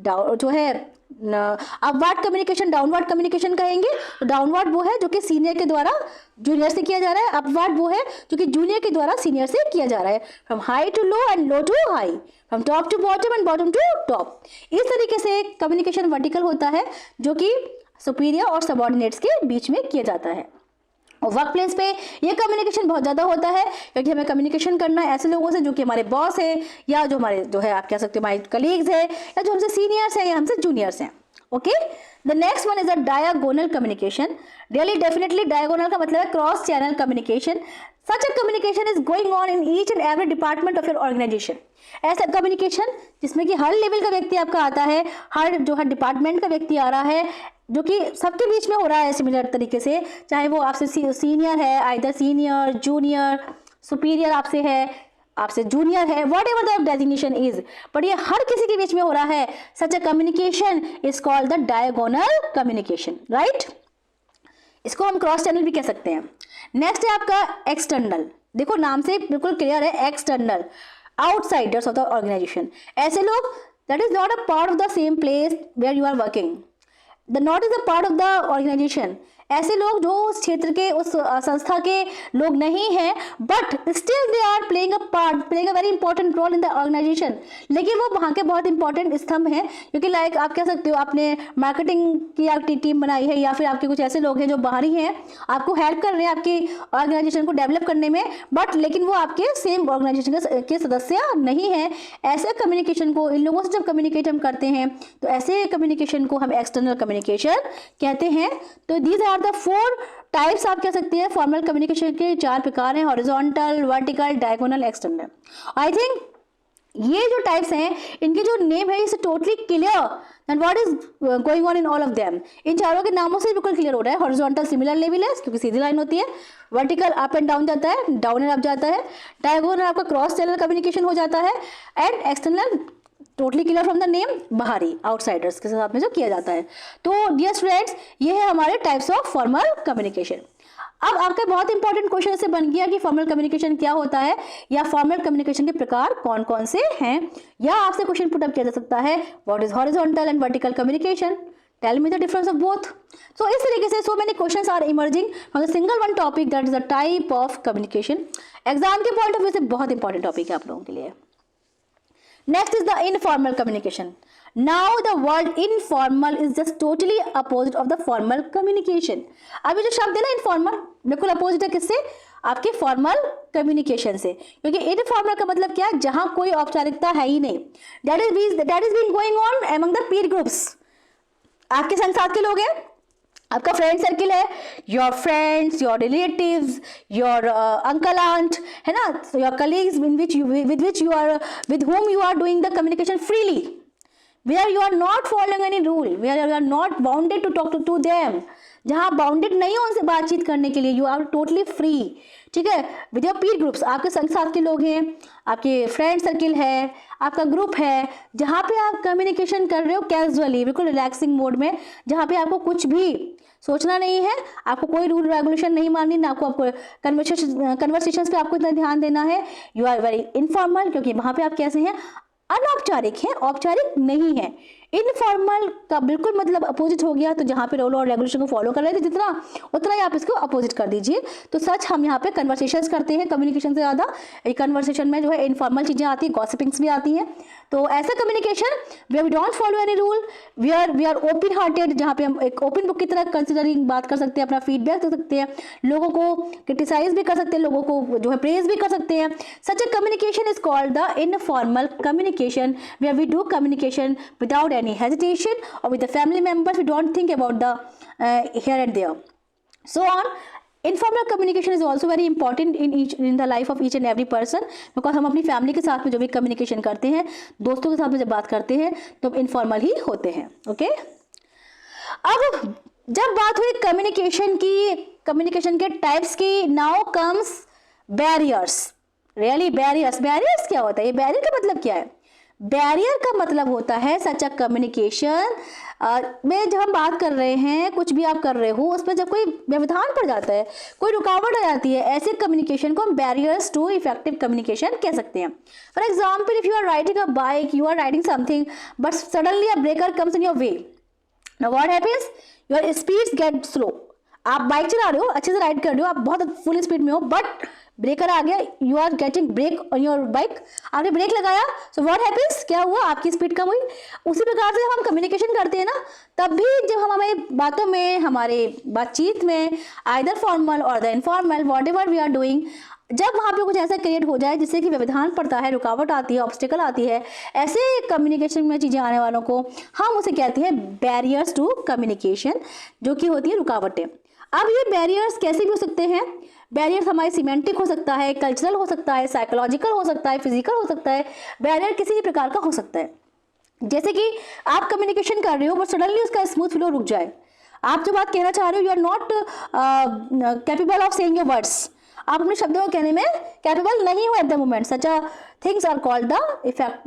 जो है अपवर्ड कम्युनिकेशन, डाउनवर्ड कम्युनिकेशन कहेंगे. तो डाउनवर्ड वो है जो कि सीनियर के द्वारा जूनियर से किया जा रहा है, अपवर्ड वो है जो कि जूनियर के द्वारा सीनियर से किया जा रहा है. From high to low and low to high, from top to bottom and bottom to top. इस तरीके से कम्युनिकेशन वर्टिकल होता है जो कि सुपीरियर और सबऑर्डिनेट्स के बीच में किया जाता है. और वर्क प्लेस पे ये कम्युनिकेशन बहुत ज़्यादा होता है क्योंकि हमें कम्युनिकेशन करना है ऐसे लोगों से जो कि हमारे बॉस है या जो हमारे जो है आप कह सकते हो हमारे कलीग्स है या जो हमसे सीनियर्स हैं या हमसे जूनियर्स हैं. Okay, the next one is a diagonal communication. Really definitely diagonal का मतलब है cross channel communication. Such a communication is going on in each and every department of your organization. ऐसा कम्युनिकेशन जिसमें कि हर लेवल का व्यक्ति आपका आता है, हर जो हर डिपार्टमेंट का व्यक्ति आ रहा है, जो कि सबके बीच में हो रहा है सिमिलर तरीके से, चाहे वो आपसे सीनियर है, आइदर सीनियर, जूनियर, सुपीरियर आपसे है, आपसे जूनियर है, whatever the designation is, but ये हर किसी के बीच में हो रहा है. Such a communication is called the diagonal communication, right. इसको हम क्रॉस चैनल भी कह सकते हैं. नेक्स्ट है आपका एक्सटर्नल. देखो नाम से बिल्कुल क्लियर है, external, outsiders of the organization. ऐसे लोग that is not a part of the same place where you are working, the not is a part of the organization. ऐसे लोग जो उस क्षेत्र के उस संस्था के लोग नहीं हैं, but still they are playing a very important role in the organization. लेकिन वो वहाँ के बहुत इंपॉर्टेंट स्तंभ हैं, क्योंकि लाइक आप कह सकते हो आपने मार्केटिंग की आपकी टीम बनाई है या फिर आपके कुछ ऐसे लोग हैं जो बाहरी हैं, आपको हेल्प कर रहे हैं आपकी ऑर्गेनाइजेशन को डेवलप करने में, बट लेकिन वो आपके सेम ऑर्गेनाइजेशन के सदस्य नहीं हैं. ऐसे कम्युनिकेशन को, इन लोगों से जब कम्युनिकेट हम करते हैं तो ऐसे कम्युनिकेशन को हम एक्सटर्नल कम्युनिकेशन कहते हैं. तो दीज आर द 4 टाइप्स आप कह सकते हैं. फॉर्मल कम्युनिकेशन के 4 प्रकार हैं, horizontal, vertical, diagonal, external. I think ये जो टाइप्स हैं इनके जो नेम है इसे totally clear and what is going on in all of them. इन चारों के नामों से बिल्कुल क्लियर हो रहा है. हॉरिजॉन्टल सिमिलर लेवल है क्योंकि सीधी लाइन होती है, वर्टिकल अप एंड डाउन जाता है, डाउन एंड अप जाता है, डायगोनल आपका क्रॉस चैनल कम्युनिकेशन हो जाता है, and external totally clear from the name, बाहरी आउटसाइडर्स के साथ में जो किया जाता है. तो डियर स्टूडेंट्स, ये है हमारे टाइप्स ऑफ फॉर्मल कम्युनिकेशन. अब आपका बहुत इंपॉर्टेंट क्वेश्चन से बन गया कि फॉर्मल कम्युनिकेशन क्या होता है या फॉर्मल कम्युनिकेशन के प्रकार कौन कौन से हैं, या आपसे क्वेश्चन पुट अप किया जा सकता है what is horizontal and vertical communication, tell me the difference of both. So इस तरीके से so many questions are emerging from the single one topic that is the type of communication. Exam के point of view से बहुत important topic है आप लोगों के लिए. Next is the informal communication. Now the word informal is just totally opposite of the formal communication. अभी जो शब्द है ना informal, बिल्कुल अपोजिट है किससे? आपके फॉर्मल कम्युनिकेशन से, क्योंकि इनफॉर्मल का मतलब क्या है, जहां कोई औपचारिकता है ही नहीं। That is been going on among the peer groups. आपके संग साथ के लोग हैं, आपका फ्रेंड सर्किल है, your friends, your relatives, your uncle aunt, है ना, your colleagues with whom you are doing the communication freely, where you are not following any rule, where you are not bounded to talk to them, जहाँ bounded नहीं हो उनसे बातचीत करने के लिए, यू आर टोटली फ्री, ठीक है। विद योर पीर ग्रुप्स, आपके संग साथ के लोग हैं, आपके फ्रेंड सर्किल है, आपका ग्रुप है, जहाँ पे आप कम्युनिकेशन कर रहे हो कैजुअली, बिल्कुल रिलैक्सिंग मोड में, जहाँ पे आपको कुछ भी सोचना नहीं है, आपको कोई रूल रेगुलेशन नहीं माननी, ना आपको कन्वर्सेशंस पे आपको इतना ध्यान देना है। यू आर वेरी इनफॉर्मल, क्योंकि वहाँ पे आप कैसे हैं, अनौपचारिक है, औपचारिक नहीं है। इनफॉर्मल का बिल्कुल मतलब अपोजिट हो गया, तो जहाँ पे रूल और रेगुलेशन को फॉलो कर रहे थे जितना, उतना ही आप इसको अपोजिट कर दीजिए। तो सच हम यहाँ पे कन्वर्सेशंस करते हैं कम्युनिकेशन से ज़्यादा, ये कन्वर्सेशन में जो है इनफॉर्मल चीज़ें आती हैं, गॉसिपिंग्स भी आती हैं। तो ऐसा communication where we don't follow any rule, we are open hearted, जहाँ पे हम एक ओपन बुक की तरह कंसिडरिंग बात कर सकते हैं, अपना फीडबैक दे सकते हैं, लोगों को क्रिटिसाइज भी कर सकते हैं, लोगों को जो है प्रेज भी कर सकते हैं। Such a communication is called the informal communication, where we do communication without any hesitation, or with the family members we don't think about the here and there, so on. Informal communication is also very important in the life of each and every person, because हम अपनी family के साथ में जो भी communication करते हैं, दोस्तों के साथ में जब बात करते हैं, तो इनफॉर्मल ही होते हैं। ओके, अब जब बात हुई कम्युनिकेशन की, कम्युनिकेशन के टाइप्स की, now comes barriers. Really barriers क्या होता है, ये बैरियर का मतलब क्या है? बैरियर का मतलब होता है सच अ कम्युनिकेशन में जब हम बात कर रहे हैं, कुछ भी आप कर रहे हो, उसमें जब कोई व्यवधान पड़ जाता है, कोई रुकावट आ जाती है, ऐसे कम्युनिकेशन को हम बैरियर्स टू इफेक्टिव कम्युनिकेशन कह सकते हैं। For example, if you are riding a bike, you are riding something, but suddenly a breaker comes in your way, now what happens, your speeds get slow. आप bike चला रहे हो, अच्छे से ride कर रहे हो, आप बहुत फुल स्पीड में हो, बट ब्रेकर आ गया, you are getting brake on your bike, आपने ब्रेक लगाया, सो व्हाट हैपेंस, क्या हुआ, आपकी स्पीड कम हुई। उसी प्रकार से हम कम्युनिकेशन करते हैं ना, तब भी जब हम हमारी बातों में, हमारे बातचीत में, आइदर फॉर्मल और the informal, whatever we are doing, जब वहाँ पे कुछ ऐसा क्रिएट हो जाए जिससे कि व्यवधान पड़ता है, रुकावट आती है, ऑब्स्टिकल आती है, ऐसे कम्युनिकेशन में चीज़ें आने वालों को हम उसे कहते हैं बैरियर्स टू कम्युनिकेशन, जो कि होती है रुकावटें। अब ये बैरियर्स कैसे भी हो सकते हैं, बैरियर्स हमारे सीमेंटिक हो सकता है, कल्चरल हो सकता है, साइकोलॉजिकल हो सकता है, फिजिकल हो सकता है, बैरियर किसी भी प्रकार का हो सकता है। जैसे कि आप कम्युनिकेशन कर रहे हो, बट सडनली उसका स्मूथ फ्लो रुक जाए, आप जो बात कहना चाह रहे हो, you are not capable of saying your words, आप अपने शब्दों को कहने में कैपेबल नहीं हो at the moment, such things are called the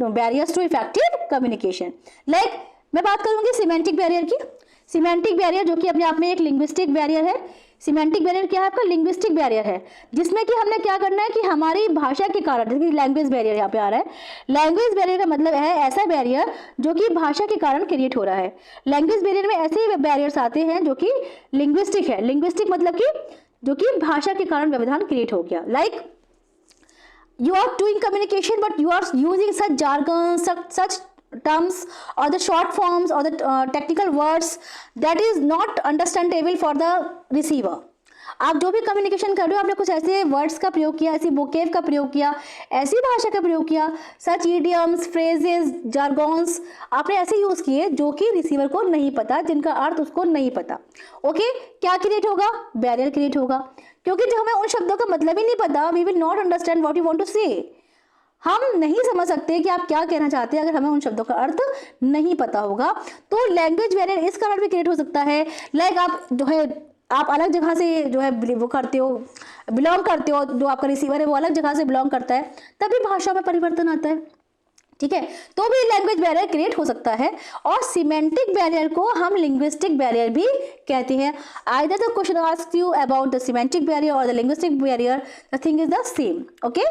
barriers to effective communication. Like मैं बात करूंगी सीमेंटिक बैरियर की। सीमेंटिक बैरियर जो कि अपने आप में एक लिंग्विस्टिक बैरियर है। सीमेंटिक बैरियर क्या है? आपका लिंग्विस्टिक बैरियर है, जिसमें कि हमने क्या करना है कि हमारी भाषा के कारण, जैसे लैंग्वेज बैरियर यहाँ पे आ रहा है, लैंग्वेज बैरियर का मतलब है ऐसा बैरियर जो कि भाषा के कारण क्रिएट हो रहा है। लैंग्वेज बैरियर में ऐसे बैरियर्स आते हैं जो कि लिंग्विस्टिक है। लिंग्विस्टिक मतलब कि जो कि भाषा के कारण व्यवधान क्रिएट हो गया। Like you are doing communication but you are using such jargon, such terms or the short forms or the technical words that is not understandable for the receiver। आप जो भी कम्युनिकेशन कर रहे हो, आपने कुछ ऐसे वर्ड्स का प्रयोग किया, ऐसी वोकेब का प्रयोग किया, ऐसी भाषा का प्रयोग किया, सच इडियम्स, फ्रेजेस, जार्गन्स आपने ऐसे यूज किए जो कि रिसीवर को नहीं पता, जिनका अर्थ उसको नहीं पता। ओके, क्या क्रिएट होगा? बैरियर क्रिएट होगा, क्योंकि जब हमें उन शब्दों का मतलब ही नहीं पता, we will not understand what you want to say. हम नहीं समझ सकते कि आप क्या कहना चाहते हैं अगर हमें उन शब्दों का अर्थ नहीं पता होगा। तो लैंग्वेज बैरियर इस कारण भी क्रिएट हो सकता है। लाइक आप जो है, आप अलग जगह से जो है वो करते हो, बिलोंग करते हो, जो आपका रिसीवर है वो अलग जगह से बिलोंग करता है, तभी भाषा में परिवर्तन आता है। ठीक है, तो भी लैंग्वेज बैरियर क्रिएट हो सकता है। और सीमेंटिक बैरियर को हम लिंग्विस्टिक बैरियर भी कहते हैं। Either the question asks you about the semantic barrier और the linguistic barrier, the thing is the same. Okay,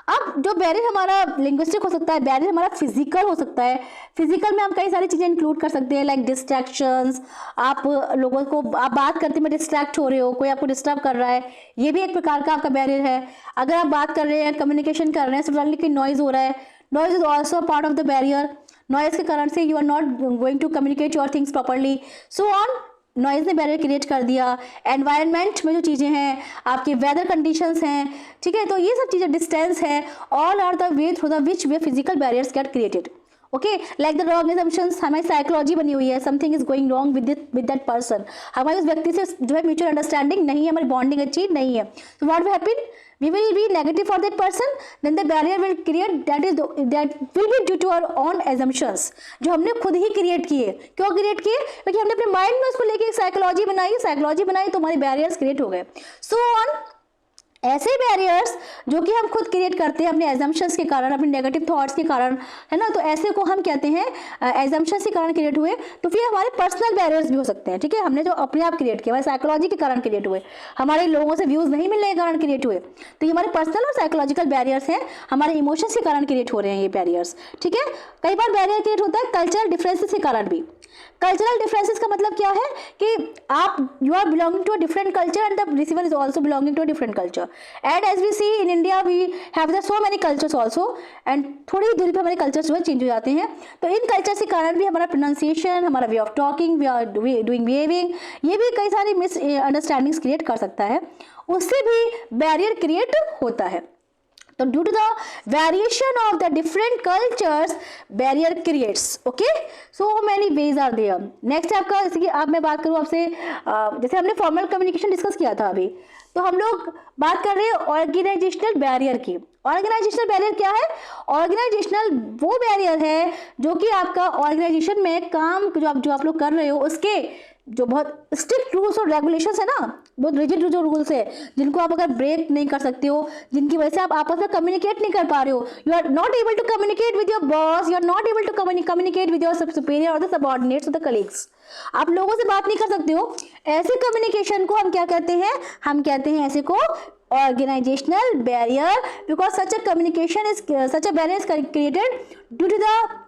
अब जो बैरियर हमारा लिंग्विस्टिक हो सकता है, बैरियर हमारा फिजिकल हो सकता है। फिजिकल में हम कई सारी चीज़ें इंक्लूड कर सकते हैं, लाइक डिस्ट्रैक्शंस। आप लोगों को, आप बात करते में डिस्ट्रैक्ट हो रहे हो, कोई आपको डिस्टर्ब कर रहा है, ये भी एक प्रकार का आपका बैरियर है। अगर आप बात कर रहे हैं, कम्युनिकेशन कर रहे हैं, सडनली कोई नॉइज हो रहा है, noise is also part of the barrier. Noise के कारण से you are not going to communicate your things properly, so on. Noise ने बैरियर क्रिएट कर दिया, एनवायरनमेंट में जो चीज़ें हैं, आपके वेदर कंडीशंस हैं, ठीक है, तो ये सब चीज़ें, डिस्टेंस है, all are the way through the which way physical barriers get created. Okay, like the wrong assumptions, हमारी साइकोलॉजी बनी हुई है, something is going wrong with that person, हमारे उस व्यक्ति से जो है म्यूचुअल अंडरस्टैंडिंग नहीं है, हमारी बॉन्डिंग अच्छी नहीं है, तो what will happen, we will be negative for that person, then the barrier will create, that will be due to our own assumptions, जो हमने खुद ही क्रिएट किए। क्यों क्रिएट किए? क्योंकि हमने अपने माइंड में उसको लेके साइकोलॉजी बनाई तो हमारे बैरियर्स क्रिएट हो गए। सो ऑन ऐसे बैरियर्स जो कि हम खुद क्रिएट करते हैं अपने एजम्पशंस के कारण, अपने नेगेटिव थॉट्स के कारण, है ना, तो ऐसे को हम कहते हैं एजम्पशंस के कारण क्रिएट हुए। तो फिर हमारे पर्सनल बैरियर्स भी हो सकते हैं, ठीक है, हमने जो अपने आप क्रिएट किया, हमारे साइकोलॉजी के कारण क्रिएट हुए, हमारे लोगों से व्यूज नहीं मिलने के कारण क्रिएट हुए, तो ये हमारे पर्सनल और साइकोलॉजिकल बैरियर्स हैं, हमारे इमोशंस के कारण क्रिएट हो रहे हैं ये बैरियर्स, ठीक है। कई बार बैरियर क्रिएट होता है कल्चरल डिफरेंसेस के कारण भी। कल्चरल डिफरेंसेस का मतलब क्या है कि आप you are belonging to a different culture and the receiver is also belonging to a different culture, and as we see in India we have the so many cultures also, एंड थोड़ी ही दूरी पर हमारे कल्चर्स जो है change हो जाते हैं। तो इन कल्चर्स के कारण भी हमारा प्रोनाउंसिएशन, हमारा way of talking, way are doing behaving, ये भी कई सारी मिस अंडरस्टैंडिंग्स क्रिएट कर सकता है, उससे भी बैरियर क्रिएट होता है। तो due to the variation of the different cultures barrier creates. Okay, so many ways are there. Next आपका, जैसे कि अब मैं बात करूँ आपसे, जैसे हमने फॉर्मल कम्युनिकेशन डिस्कस किया था अभी, तो हम लोग बात कर रहे हैं ऑर्गेनाइजेशनल बैरियर की। ऑर्गेनाइजेशनल बैरियर क्या है? ऑर्गेनाइजेशनल वो बैरियर है जो कि आपका ऑर्गेनाइजेशन में काम जो आप लोग कर रहे हो उसके जो बहुत स्ट्रिक्ट रूल्स और रेगुलेशंस है ना, बहुत रिजिड जो रूल्स है, जिनको आप अगर ब्रेक नहीं कर सकते हो, जिनकी वजह से आप आपस में कम्युनिकेट नहीं कर पा रहे हो, you are not able to communicate with your boss, you are not able to communicate with your superior और द सबऑर्डिनेट्स और द कलीग्स, आप लोगों से बात नहीं कर सकते हो, ऐसे कम्युनिकेशन को हम क्या कहते हैं? हम कहते हैं ऐसे को organisational barrier, because such a communication is such a barrier is created due to the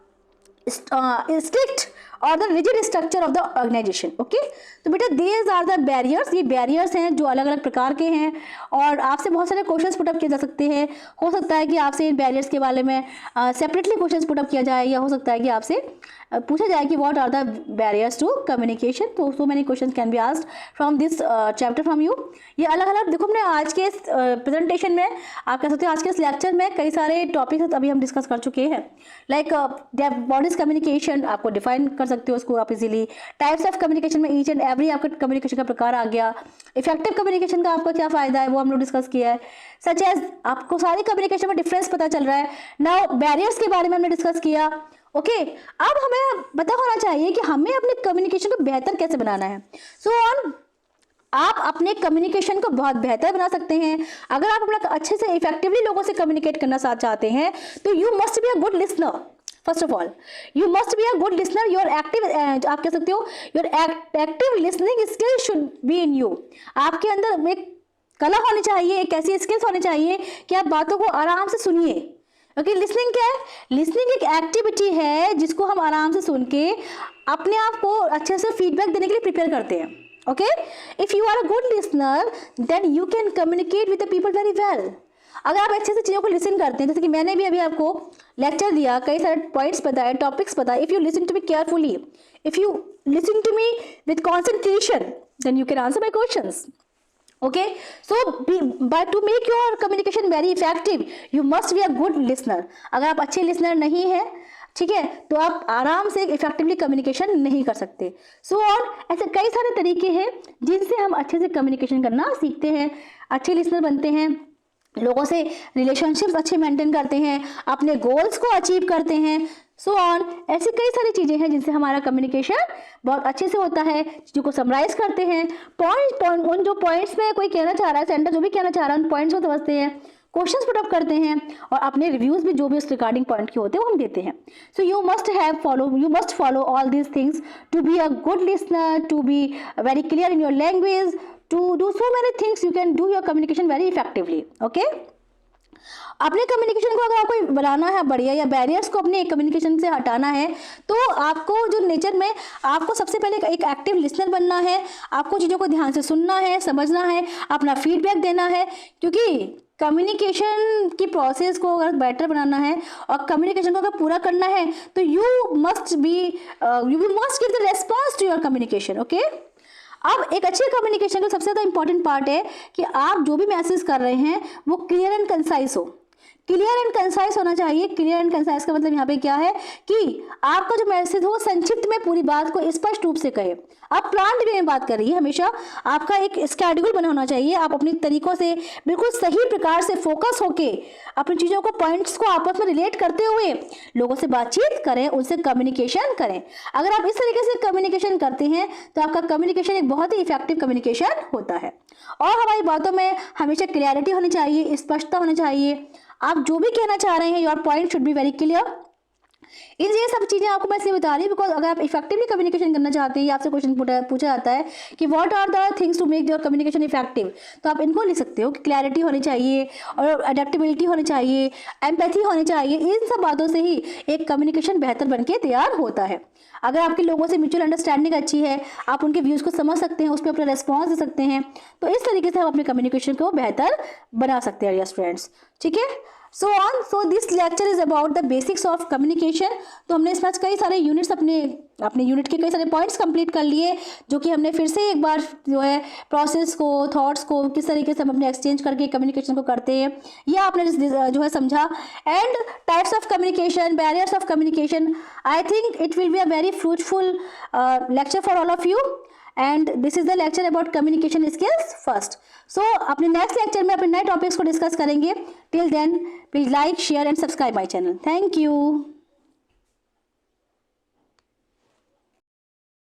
strict और the rigid structure of the organisation. Okay, तो बेटा दीज आर द बैरियर्स, ये बैरियर्स हैं जो अलग अलग प्रकार के हैं, और आपसे बहुत सारे क्वेश्चंस पुटअप किए जा सकते हैं। हो सकता है कि आपसे इन बैरियर्स के बारे में सेपरेटली क्वेश्चंस पुटअप किया जाए, या हो सकता है कि आपसे पूछा जाए कि what are the barriers to communication. तो so many questions can be asked from this chapter from you. ये अलग अलग, देखो हमने आज के प्रेजेंटेशन में, आप कह सकते हो आज के इस लेक्चर में कई सारे टॉपिक्स अभी हम डिस्कस कर चुके हैं, लाइक बॉडीज कम्युनिकेशन आपको डिफाइन कर सकते हो उसको आप इजीली, टाइप्स ऑफ कम्युनिकेशन में ईच एंड एवरी आपका कम्युनिकेशन का प्रकार आ गया, इफेक्टिव कम्युनिकेशन का आपका क्या फायदा है वो हम लोग डिस्कस किया है, सच एज आपको सारी कम्युनिकेशन में डिफरेंस पता चल रहा है। नाउ बैरियर्स के बारे में हमने डिस्कस किया। ओके, अब हमें पता होना चाहिए कि हमें अपने कम्युनिकेशन को बेहतर कैसे बनाना है। सो ऑन आप अपने कम्युनिकेशन को बहुत बेहतर बना सकते हैं। अगर आप अपना अच्छे से इफेक्टिवली लोगों से कम्युनिकेट करना चाहते हैं तो you must B a good listener. First of all you must B a good listener, your active, आप कह सकते हो your active listening skill should be in you. आपके अंदर एक कला होनी चाहिए, एक ऐसी स्किल्स होनी चाहिए कि आप बातों को आराम से सुनिए। ओके, लिसनिंग क्या है? लिसनिंग एक एक्टिविटी है जिसको हम आराम से सुन के अपने आप को अच्छे से फीडबैक देने के लिए प्रिपेयर करते हैं। Okay, if you are a good listener then you can communicate with the people very well. अगर आप अच्छे से चीज़ों को लिसन करते हैं, जैसे कि मैंने भी अभी आपको लेक्चर दिया, कई सारे पॉइंट्स बताए, टॉपिक्स बताए, if you listen to me carefully, if you listen to me with concentration then you can answer my questions. Okay, so but to make your communication very effective you must be a good listener। अगर आप अच्छे listener नहीं हैं, ठीक है, तो आप आराम से इफेक्टिवली कम्युनिकेशन नहीं कर सकते। सो और ऐसे कई सारे तरीके हैं जिनसे हम अच्छे से कम्युनिकेशन करना सीखते हैं, अच्छे लिसनर बनते हैं, लोगों से रिलेशनशिप्स अच्छे मेंटेन करते हैं, अपने गोल्स को अचीव करते हैं। सो ऑन ऐसी कई सारी चीज़ें हैं जिनसे हमारा कम्युनिकेशन बहुत अच्छे से होता है, चीज़ों को समराइज करते हैं, पॉइंट उन जो पॉइंट्स में कोई कहना चाह रहा है, सेंटर जो भी कहना चाह रहा है उन पॉइंट्स को समझते हैं, क्वेश्चंस पुट अप करते हैं, और अपने रिव्यूज भी जो भी उस रिगार्डिंग पॉइंट के होते हैं वो हम देते हैं। So you must follow all these things to be a good listener, to be very clear in your language, to do so many things, you can do your communication very effectively. Okay, अपने communication को अगर आपको बनाना है बढ़िया, या barriers को अपने communication से हटाना है, तो आपको जो नेचर में आपको सबसे पहले एक एक्टिव लिसनर बनना है, आपको चीज़ों को ध्यान से सुनना है, समझना है, अपना फीडबैक देना है, क्योंकि कम्युनिकेशन की प्रोसेस को अगर बेटर बनाना है और कम्युनिकेशन को अगर पूरा करना है तो you must give the response to your communication. Okay, अब एक अच्छे कम्युनिकेशन का सबसे ज़्यादा इंपॉर्टेंट पार्ट है कि आप जो भी मैसेज कर रहे हैं वो क्लियर एंड कंसाइज हो। क्लियर एंड कंसाइज होना चाहिए। क्लियर एंड कंसाइज का मतलब यहाँ पे क्या है कि आपका जो मैसेज हो संक्षिप्त में पूरी बात को स्पष्ट रूप से कहे। आप प्लान्ड वे में बात कर रही है, हमेशा आपका एक स्केड्यूल बना होना चाहिए। आप अपने तरीकों से बिल्कुल सही प्रकार से फोकस होके अपनी चीज़ों को, पॉइंट्स को आपस में रिलेट करते हुए लोगों से बातचीत करें, उनसे कम्युनिकेशन करें। अगर आप इस तरीके से कम्युनिकेशन करते हैं तो आपका कम्युनिकेशन एक बहुत ही इफेक्टिव कम्युनिकेशन होता है। और हमारी बातों में हमेशा क्लियरिटी होनी चाहिए, स्पष्टता होनी चाहिए। आप जो भी कहना चाह रहे हैं, your point should be very clear. ये सब चीज़ें आपको मैं इसलिए बता रही हूँ बिकॉज अगर आप इफेक्टिवली कम्युनिकेशन करना चाहते हैं, आपसे क्वेश्चन पूछा जाता है कि what are the things to make your communication effective, तो आप इनको लिख सकते हो कि क्लैरिटी होनी चाहिए और अडेप्टेबिलिटी होनी चाहिए, एम्पैथी होनी चाहिए। इन सब बातों से ही एक कम्युनिकेशन बेहतर बनके तैयार होता है। अगर आपके लोगों से म्यूचुअल अंडरस्टैंडिंग अच्छी है, आप उनके व्यूज़ को समझ सकते हैं, उस पर अपना रेस्पॉन्स दे सकते हैं, तो इस तरीके से हम अपने कम्युनिकेशन को बेहतर बना सकते हैं स्टूडेंट्स। ठीक है, so this lecture is about the basics of communication. तो हमने इसमें कई सारे यूनिट्स अपने यूनिट के कई सारे पॉइंट्स कंप्लीट कर लिए, जो कि हमने फिर से एक बार जो है प्रोसेस को, थॉट्स को किस तरीके से हम अपने एक्सचेंज करके कम्युनिकेशन को करते हैं, यह आपने जो है समझा। And types of communication, barriers of communication, I think it will be a very fruitful lecture for all of you. And this is the lecture about communication skills first. So अपने next lecture में अपने नए topics को discuss करेंगे। Till then please like, share and subscribe my channel. Thank you.